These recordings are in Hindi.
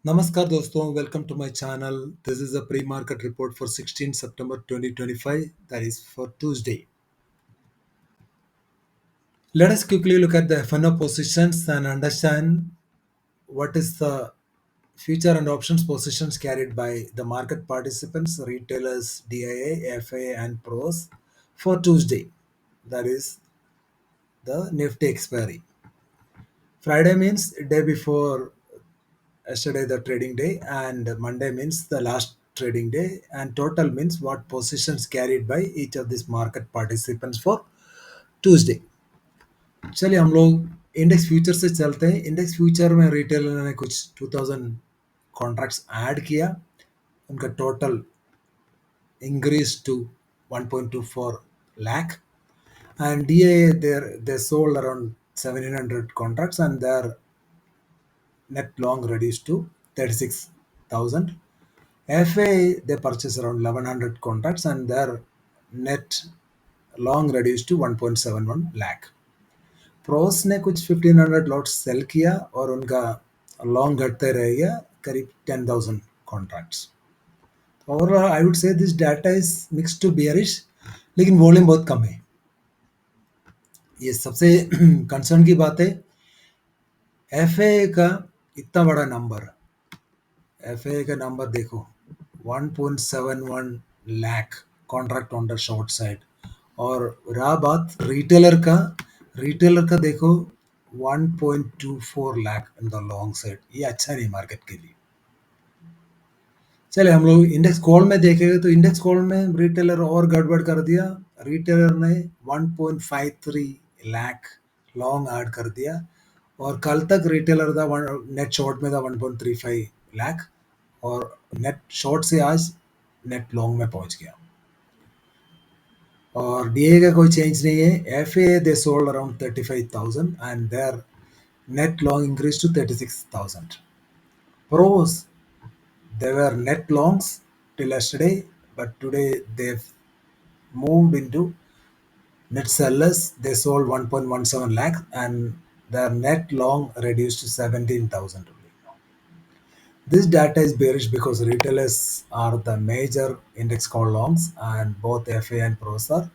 Namaskar दोस्तों, welcome to my channel. This is a pre-market report for 16 September 2025, that is for Tuesday. Let us quickly look at the FNO positions and understand what is the future and options positions carried by the market participants, retailers, DIA, FA and pros for Tuesday, that is the Nifty expiry. Friday means day before yesterday the trading day, and Monday means the last trading day, and total means what positions carried by each of these market participants for Tuesday. चलिए हम लोग इंडेक्स फ्यूचर से चलते हैं. इंडेक्स फ्यूचर में रिटेलर ने कुछ 2000 कॉन्ट्रैक्ट्स ऐड किया. उनका total increase to 1.24 lakh, and DA they sold around 1700 contracts, and their net long reduced to 36,000. FA they purchased around 1100 contracts, and their net long reduced to 1.71 lakh. Pros ने कुछ 1500 लॉट सेल किया और उनका लॉन्ग घटते रह गया करीब 10,000 कॉन्ट्रैक्ट्स. और I would say this data is mix to bearish, लेकिन वॉल्यूम बहुत कम है. ये सबसे कंसर्न की बात है. एफए का इतना बड़ा नंबर, एफए का नंबर देखो 1.71 lakh contract on the short side, और रहा बात रिटेलर का देखो 1.24 lakh in the long side. ये अच्छा नहीं मार्केट के लिए. चले हम लोग इंडेक्स कॉल में देखेंगे तो इंडेक्स कॉल में रिटेलर और गड़बड़ कर दिया. रिटेलर ने 1.53 लाख लॉन्ग ऐड कर दिया, और कल तक रिटेलर था नेट शॉर्ट में था 1.35 लाख, और नेट शॉर्ट से आज नेट लॉन्ग में पहुंच गया. और डीए का कोई चेंज नहीं है. FA they sold around 35,000 and their net long increase to 36,000. Pros they were net longs till yesterday, but today they've moved into net sellers. They sold 1.17 lakh, and their net long reduced to 17,000 only. This data is bearish because retailers are the major index call longs, and both FA and pros are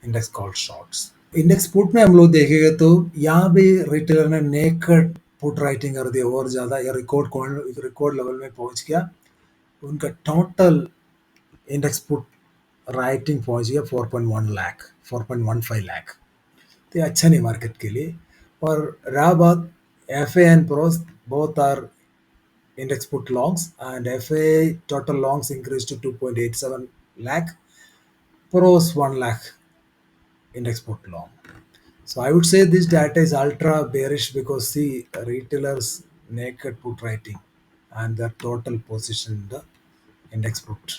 index call shorts. Index put में हम लोग देखेंगे तो यहाँ भी रिटेलर ने नेकड पुट राइटिंग कर दिया और ज़्यादा, या रिकॉर्ड लेवल में पहुंच गया. उनका टोटल इंडेक्स पुट राइटिंग पहुंच गया 4.1 लाख, 4.15 लाख. तो ये अच्छा नहीं मार्केट के लिए. और रहा बात F and pros, both are index put longs, and FA total longs increased to 2.87 lakh, pros 1 lakh index put long. So I would say this data is ultra bearish because see retailers naked put writing and the total position in the index put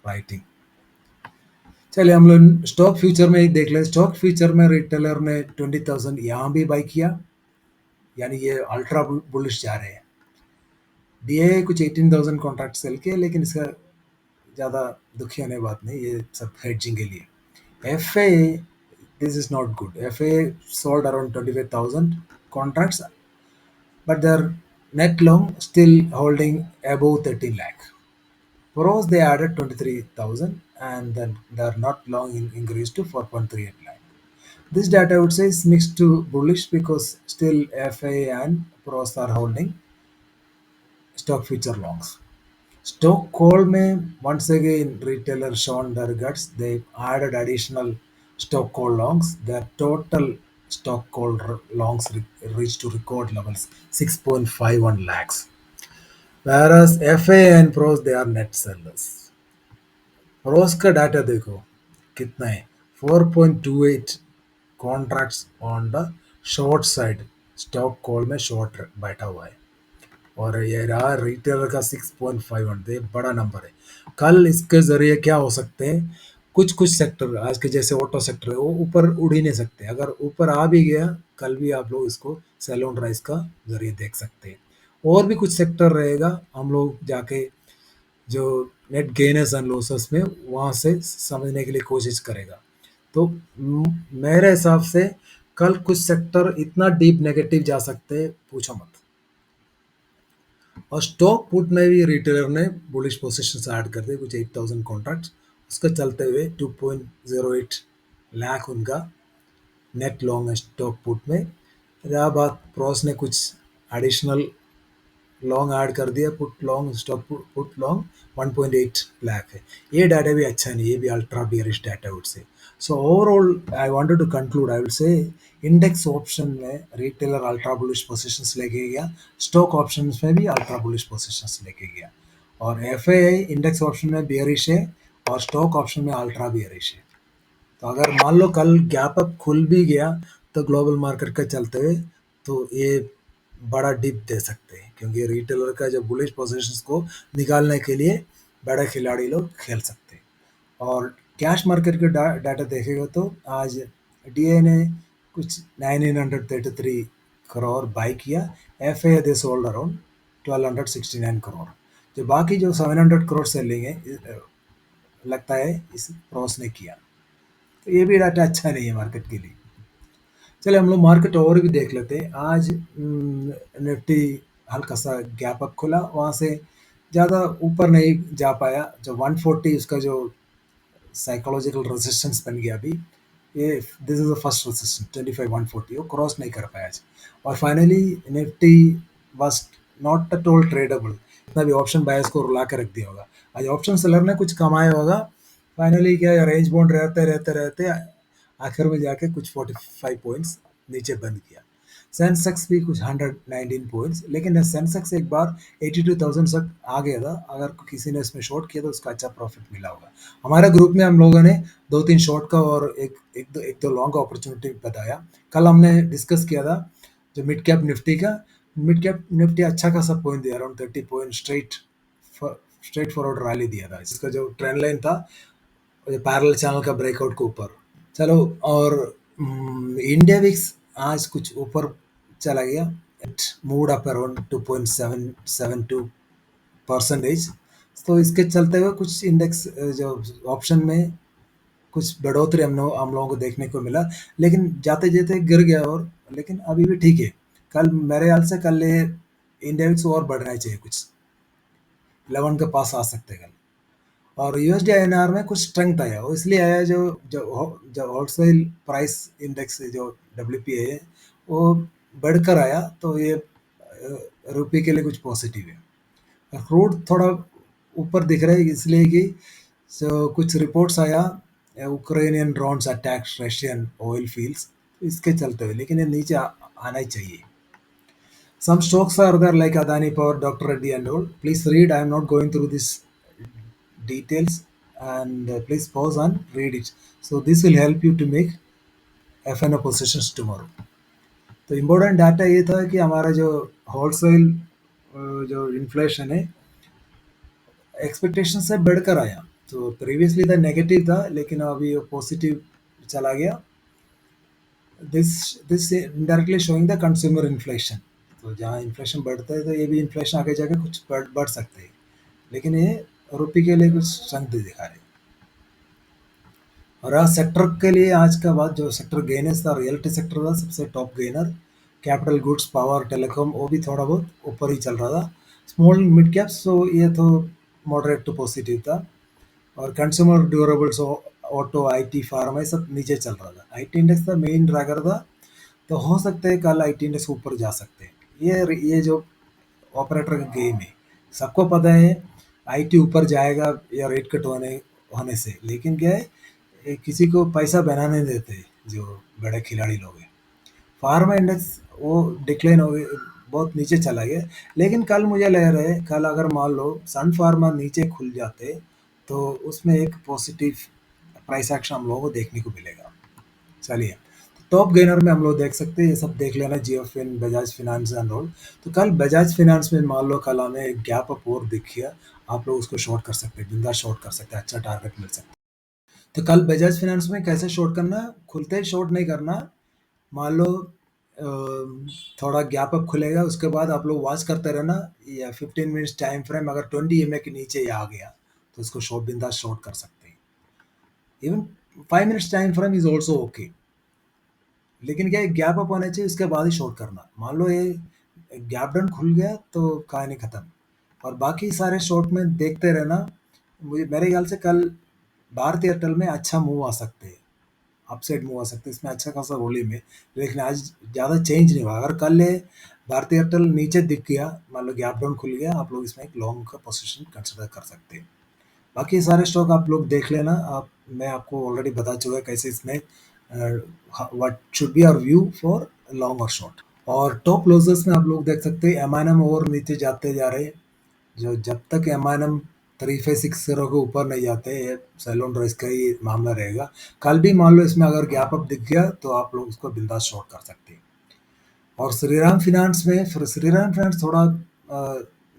writing. चलिए हम लोग स्टॉक फ्यूचर में ही देख लें. स्टॉक फ्यूचर में रिटेलर ने 20,000 यहाँ भी बाई किया, यानी ये अल्ट्रा बुलिश जा रहे हैं. डीए कुछ 18,000 कॉन्ट्रैक्ट सेल किए, लेकिन इसका ज़्यादा दुखी होने बात नहीं, ये सब हेडजिंग के लिए. F A this is not good. F A sold around 25,000 contracts, but there net long still holding above 13 lakh. Pros they added 23,000, and then their not long increased to 4.38 lakh. This data I would say is mixed to bullish because still FA and pros are holding stock future longs. Stock call में once again retailer shown their guts. They added additional stock call longs. Their total stock call longs reached to record levels 6.51 lakhs. Whereas FA and pros they are net sellers. रोज का डाटा देखो कितना है, 4.28 contracts on the short side. Stock call में शॉर्ट बैठा हुआ है, और ये रहा रिटेलर का 6.51. ये बड़ा नंबर है. कल इसके जरिए क्या हो सकते हैं, कुछ कुछ सेक्टर आज के जैसे ऑटो सेक्टर है वो ऊपर उड़ ही नहीं सकते. अगर ऊपर आ भी गया कल भी आप लोग इसको सेल ऑन राइज का जरिए देख सकते हैं. और भी कुछ सेक्टर रहेगा, हम लोग जाके जो नेट गेनर्स एंड लॉसेस में वहाँ से समझने के लिए कोशिश करेगा. तो मेरे हिसाब से कल कुछ सेक्टर इतना डीप नेगेटिव जा सकते हैं, पूछो मत. और स्टॉक पुट में भी रिटेलर ने बुलिश पोजीशंस ऐड कर दिए, कुछ 8,000 कॉन्ट्रैक्ट्स। उसके चलते हुए 2.08 लाख उनका नेट लॉन्ग है स्टॉक पुट में। रहा बात प्रोस ने कुछ एडिशनल लॉन्ग ऐड कर दिया, put long stock put long 1.8 lakh है। ये डाटा भी अच्छा नहीं, ये भी ultra bearish data would say. So overall I wanted to conclude, I will say index option में रिटेलर अल्ट्रा बुलिश पोजीशंस लेके गया, स्टॉक ऑप्शंस में भी अल्ट्रा बुलिश पोजीशंस लेके गया, और एफआईआई इंडेक्स ऑप्शन में बियरिश है और स्टॉक ऑप्शन में अल्ट्रा बियरिश है। तो अगर मान लो कल गैप अप खुल भी गया तो ग्लोबल मार्केट का चलते हुए, तो ये बड़ा डिप दे सकते हैं, क्योंकि रिटेलर का जो बुलिश पोजीशंस को निकालने के लिए बड़े खिलाड़ी लोग खेल सकते हैं। और कैश मार्केट के डाटा देखेगा तो आज डीए ने कुछ 1933 करोड़ बाई किया, F A they sold around 1269 crore. जो बाकी जो 700 करोड़ सेलिंग है लगता है इस क्रॉस ने किया। तो ये भी डाटा अच्छा नहीं है मार्केट के लिए। चलिए हम लोग मार्केट और भी देख लेते हैं। आज निफ्टी हल्का सा गैप अप खुला, वहाँ से ज़्यादा ऊपर नहीं जा पाया। जो 140 उसका जो साइकोलॉजिकल रेजिस्टेंस बन गया अभी, ये this is the first resistance 25,140, वो क्रॉस नहीं कर पाया आज। और finally Nifty was not at all tradable. इतना भी ऑप्शन बायर्स को रुला के रख दिया होगा, आज ऑप्शन सेलर ने कुछ कमाया होगा। फाइनली क्या रेंज बाउंड रहते रहते रहते आखिर में जाके कुछ 45 पॉइंट्स नीचे बंद किया। सेंसेक्स भी कुछ 119 पॉइंट्स, लेकिन सेंसेक्स एक बार 82,000 तक आ गया था। अगर किसी ने इसमें शॉर्ट किया तो उसका अच्छा प्रॉफिट मिला होगा। हमारे ग्रुप में हम लोगों ने दो तीन शॉर्ट का और एक दो लॉन्ग का अपॉर्चुनिटी बताया। कल हमने डिस्कस किया था जो मिड कैप निफ्टी का। मिड कैप निफ्टी अच्छा खासा पॉइंट दिया, around 30 point straight forward rally दिया था। इसका जो ट्रेंड लाइन था पैरेलल चैनल का ब्रेकआउट के ऊपर। चलो, और इंडिया विक्स आज कुछ ऊपर चला गया, it mood up around 2.772 percentage. तो इसके चलते हुए कुछ इंडेक्स जो ऑप्शन में कुछ बढ़ोतरी हम लोगों को देखने को मिला, लेकिन जाते जाते गिर गया। और लेकिन अभी भी ठीक है। कल मेरे ख्याल से कल ये इंडिया विक्स और बढ़ना चाहिए, कुछ 11 के पास आ सकते हैं कल। और यूएसडी आईएनआर में कुछ स्ट्रेंथ आया, वो इसलिए आया जो जो होलसेल प्राइस इंडेक्स जो डब्ल्यूपीए है वो बढ़कर आया, तो ये रुपये के लिए कुछ पॉजिटिव है। क्रूड थोड़ा ऊपर दिख रहा है इसलिए कि कुछ रिपोर्ट्स आया Ukrainian drones attack Russian oil fields, इसके चलते हुए, लेकिन ये नीचे आना ही चाहिए। Some stocks are there like Adani Power, Dr. Reddy and all. Please read. I am not going through this details, and please pause and read it. So this will help you to make FNO positions tomorrow. तो इम्पोर्टेंट डाटा ये था कि हमारा जो होलसेल जो इन्फ्लेशन है एक्सपेक्टेशन से बढ़कर आया। तो प्रीवियसली था नेगेटिव था, लेकिन अभी पॉजिटिव चला गया। This indirectly showing the consumer inflation. तो जहाँ इन्फ्लेशन बढ़ता है तो ये भी इन्फ्लेशन आगे जाके कुछ बढ़ सकते हैं, लेकिन ये रुपये के लिए कुछ स्ट्रेंथ दिखा रहे हैं। और आज सेक्टर के लिए आज का बाद जो सेक्टर गेनर्स था, रियलिटी सेक्टर था सबसे top gainer. Capital goods, power, telecom वो भी थोड़ा बहुत ऊपर ही चल रहा था। स्मॉल मिड कैप्स तो ये तो मॉडरेट टू पॉजिटिव था। और consumer durables, auto, IT, pharma, ये सब नीचे चल रहा था। आईटी इंडेक्स था मेन ड्रैगर था, तो हो सकता है कल आईटी इंडेक्स ऊपर जा सकते हैं। ये जो ऑपरेटर का गेम है, सबको पता है आईटी ऊपर जाएगा या रेट कट होने से, लेकिन क्या है किसी को पैसा बनाने देते जो बड़े खिलाड़ी लोग हैं। फार्मा इंडेक्स वो डिक्लाइन हो गए, बहुत नीचे चला गया। लेकिन कल मुझे लग रहा है कल अगर मान लो सन फार्मा नीचे खुल जाते तो उसमें एक पॉजिटिव प्राइस एक्शन हम लोगों को देखने को मिलेगा। चलिए, टॉप गेनर में हम लोग देख सकते हैं, ये सब देख लेना, Jio Fin, Bajaj finance and all. तो कल बजाज फिनांस में मान लो कल हमें एक गैप अप और दिख गया, आप लोग उसको शॉर्ट कर सकते हैं, बिंदास शॉर्ट कर सकते हैं, अच्छा टारगेट मिल सकता है। तो कल बजाज फाइनेंस में कैसे शॉर्ट करना, खुलते ही शॉर्ट नहीं करना। मान लो थोड़ा गैप अप खुलेगा, उसके बाद आप लोग वॉच करते रहना, या 15 मिनट्स टाइम फ्रेम अगर 20 एमए के नीचे ही आ गया तो उसको शॉर्ट बिंदास शॉर्ट कर सकते हैं। Even 5 minutes time frame is also okay, लेकिन क्या गैप अप होना चाहिए उसके बाद ही शॉर्ट करना। मान लो ये गैप डाउन खुल गया तो कहानी खत्म। और बाकी सारे शॉर्ट में देखते रहना। मुझे मेरे ख्याल से कल भारत एयरटेल में अच्छा मूव आ सकते हैं, अपसाइड मूव आ सकते हैं, इसमें अच्छा खासा वॉल्यूम है। लेकिन आज ज़्यादा चेंज नहीं हुआ। अगर कल ये भारतीय एयरटेल नीचे दिख गया, मान लो गैप डाउन खुल गया, आप लोग इसमें एक लॉन्ग का पोजीशन कंसिडर कर सकते हैं। बाकी सारे स्टॉक आप लोग देख लेना। आप मैं आपको ऑलरेडी बता चुका कैसे इसमें what should be our view for long और शॉर्ट। और टॉप लॉसेस में आप लोग देख सकते हैं एम और नीचे जाते जा रहे हैं। जो जब तक एम 3560 के ऊपर नहीं जाते, ये सैलून ड्रेस का ही मामला रहेगा। कल भी मान लो इसमें अगर गैप अप दिख गया तो आप लोग उसको बिंदास शॉर्ट कर सकते हैं। और श्रीराम फिनांस में, फिर श्रीराम फिनांस थोड़ा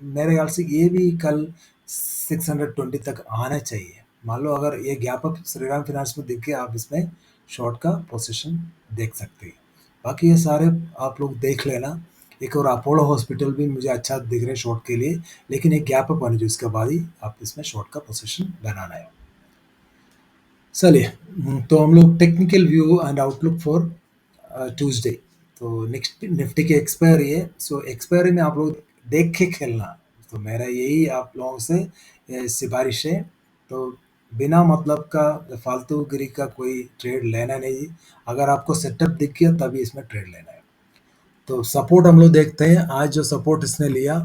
मेरे ख्याल से ये भी कल 620 तक आना चाहिए। मान लो अगर ये गैप अप श्रीराम फिनांस में दिख गया, आप इसमें शॉर्ट का पोजीशन देख सकते हैं। बाकी ये सारे आप लोग देख लेना। एक और अपोलो हॉस्पिटल भी मुझे अच्छा दिख रहा है शॉर्ट के लिए, लेकिन एक गैप अप आने जो इसके बाद ही आप इसमें शॉर्ट का पोजीशन बनाना है। चलिए, तो हम लोग technical view and outlook for Tuesday. तो नेक्स्ट निफ्टी की एक्सपायरी है, सो एक्सपायरी में आप लोग देख के खेलना। तो मेरा यही आप लोगों से सिफारिश है। तो बिना मतलब का फालतू गिरी का कोई ट्रेड लेना नहीं। अगर आपको सेटअप दिख गया तभी इसमें ट्रेड लेना है। तो सपोर्ट हम लोग देखते हैं। आज जो सपोर्ट इसने लिया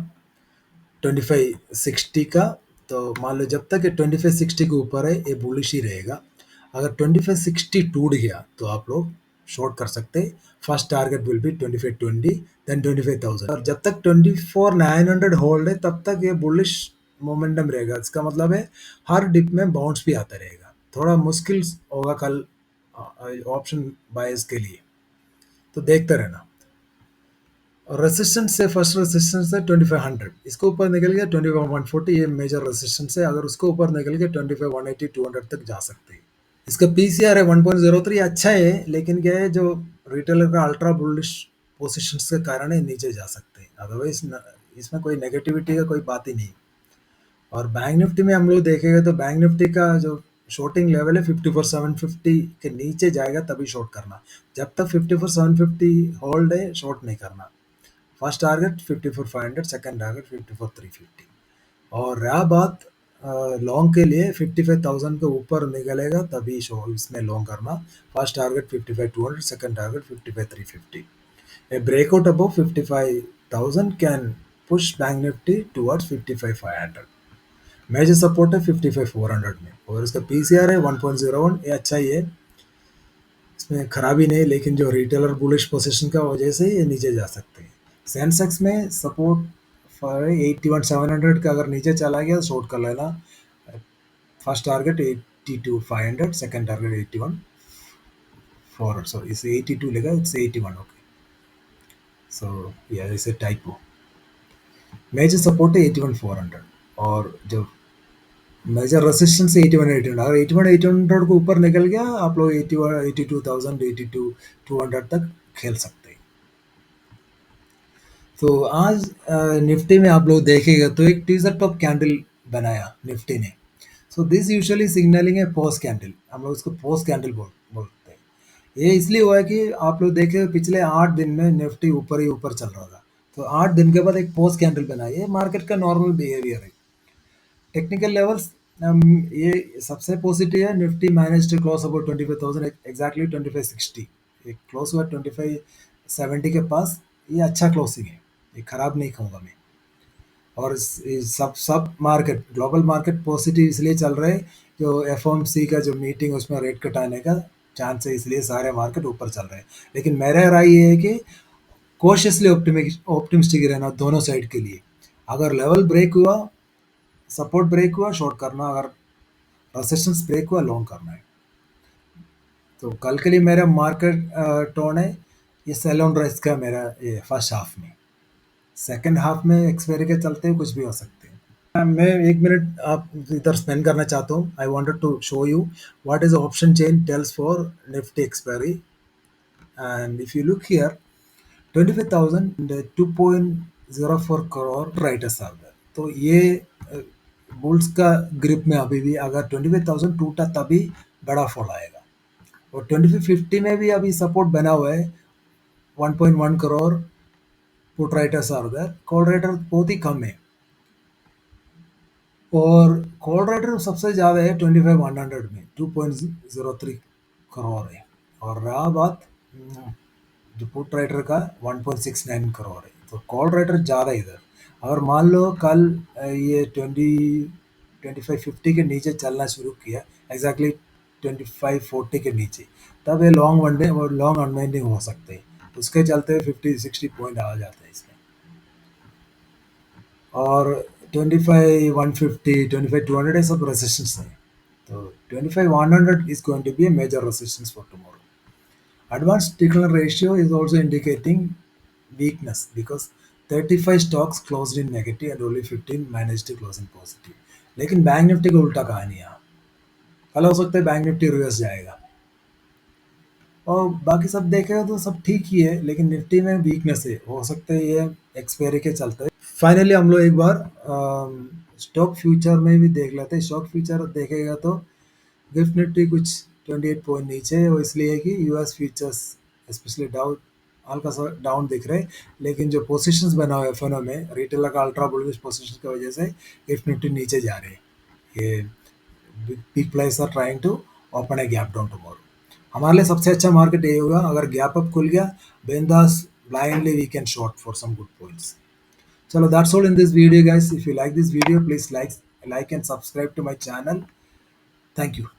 2560 का, तो मान लो जब तक ये 2560 के ऊपर है ये बुलिश ही रहेगा। अगर 2560 टूट गया तो आप लोग शॉर्ट कर सकते हैं। First target will be 2520, then 25,000। और जब तक 24,900 होल्ड है तब तक ये बुलिश मोमेंटम रहेगा। इसका मतलब है हर डिप में बाउंस भी आता रहेगा। थोड़ा मुश्किल होगा कल ऑप्शन बायर्स के लिए, तो देखते रहना। रेसिस्टेंस से फर्स्ट रेसिस्टेंस है 2500, इसके ऊपर निकल गया 25,140, ये मेजर रेसिस्टेंस है। अगर उसके ऊपर निकल गया 25,180 200 तक जा सकते हैं। इसका पीसीआर है 1.03, अच्छा है, लेकिन क्या है जो रिटेलर का अल्ट्रा बुलिश पोजिशंस के कारण ये नीचे जा सकते हैं। अदरवाइज इसमें कोई नेगेटिविटी का कोई बात ही नहीं। और बैंक निफ्टी में हम लोग देखेंगे तो बैंक निफ्टी का जो शॉर्टिंग लेवल है 54,750 के नीचे जाएगा तभी शॉर्ट करना। जब तक 54,750 होल्ड है शॉर्ट नहीं करना। First target 54,500, second target 54,350। और रहा बात लॉन्ग के लिए 55,000 के ऊपर निकलेगा तभी शो इसमें लॉन्ग करना। First target 55,200, second target 55,350। A breakout above 55,000 can push bank Nifty towards 55,500। Major support है 55,400 में। और इसका पीसीआर है 1.01, ये अच्छा ही है, इसमें खराबी नहीं। लेकिन जो रिटेलर बुलिश पोजीशन का वजह से ये नीचे जा सकते हैं। सेंसेक्स में सपोर्ट फॉर 81,700 का अगर नीचे चला गया तो शॉर्ट कर लेना। First target 82,500, second target 81 400। सो इसे 82 लेगा, इट्स 81, ओके। सो या इसे टाइपो। मेजर सपोर्ट है 81,400, और जो मेजर रेसिस्टेंस 81,800। अगर 81,800 को ऊपर निकल गया आप लोग 82,000 82,200 तक खेल सकते हैं। तो आज निफ्टी में आप लोग देखेगा तो एक टीजर टॉप कैंडल बनाया निफ्टी ने। सो दिस यूजुअली सिग्नलिंग है पोस्ट कैंडल, हम लोग इसको पोस्ट कैंडल बोलते हैं। ये इसलिए हुआ है कि आप लोग देखे पिछले 8 दिन में निफ्टी ऊपर ही ऊपर चल रहा था। तो 8 दिन के बाद एक पोस्ट कैंडल बनाई है, मार्केट का नॉर्मल बिहेवियर है। टेक्निकल लेवल्स, ये सबसे पॉजिटिव है। Nifty manage to close about 25,000, exactly 2560। ये क्लोज हुआ 2570 के पास। ये अच्छा क्लोजिंग है, ये खराब नहीं कहूँगा मैं। और सब सब मार्केट ग्लोबल मार्केट पॉजिटिव इसलिए चल रहे हैं, जो एफओएमसी का जो मीटिंग उसमें रेट कट आने का चांस है, इसलिए सारे मार्केट ऊपर चल रहे हैं। लेकिन मेरा राय ये है कि कॉशियसली ऑप्टिमिस्टिक रहना दोनों साइड के लिए। अगर लेवल ब्रेक हुआ, सपोर्ट ब्रेक हुआ, शॉर्ट करना। अगर रेसिस्टेंस ब्रेक हुआ, लॉन्ग करना है। तो कल के लिए मेरा मार्केट टोन है ये सेल ऑन राइज का मेरा ये फर्स्ट हाफ में। सेकंड हाफ में एक्सपायरी के चलते हुए कुछ भी हो सकते हैं। मैं 1 मिनट आप इधर स्पेंड करना चाहता हूँ। I wanted to show you what is option chain tells for Nifty expiry. And if you look here 25,000 2.04 crore writers are there. तो ये बुल्स का ग्रिप में अभी भी अगर 25,000 टूटा तभी बड़ा फॉल आएगा। और 2550 में भी अभी सपोर्ट बना हुआ है 1.1 crore put writers are there. Call writer बहुत ही कम है। और कॉल राइटर सबसे ज़्यादा है 25 100 में 2.03 करोड़ है। और रहा बात जो पुट राइटर का 1.69 करोड़ है, तो कॉल राइटर ज़्यादा इधर। अगर मान लो कल ये 25 50 के नीचे चलना शुरू किया, एग्जैक्टली 25 40 के नीचे, तब ये लॉन्ग वनडे और लॉन्ग अनवाइंडिंग हो सकते हैं। उसके चलते 50 60 पॉइंट आ जाते हैं इसमें। और 25 150 25 200 ये सब रेसिस्टेंस है। तो 25 100 is going to be a major resistance for tomorrow. Advanced decline ratio is also indicating weakness because 35 stocks closed in negative and only 15 managed to close in positive. लेकिन बैंक निफ्टी का उल्टा कहानी है। कल हो सकता है बैंक निफ्टी रिवर्स जाएगा। और बाकी सब देखेगा तो सब ठीक ही है, लेकिन निफ्टी में वीकनेस है, हो सकता है ये एक्सपायरी के चलते। फाइनली हम लोग एक बार स्टॉक फ्यूचर में भी देख लेते हैं। स्टॉक फ्यूचर देखेगा तो गिफ्ट निफ्टी कुछ 28 पॉइंट नीचे है, वो इसलिए है कि यूएस फ्यूचर्स स्पेशली डाउन हल्का सा डाउन दिख रहे हैं। लेकिन जो पोजीशंस बना हुआ है एफएनओ में रिटेलर का अल्ट्रा बुलिश पोजीशन की वजह से गिफ्ट निफ्टी नीचे जा रहे हैं। ये big players are trying to open a gap down tomorrow. हमारे लिए सबसे अच्छा मार्केट ये होगा, अगर गैप अप खुल गया बिंदास blindly we can short for some good points. So that's all in this video, guys. If you like this video, please like and subscribe to my channel. Thank you.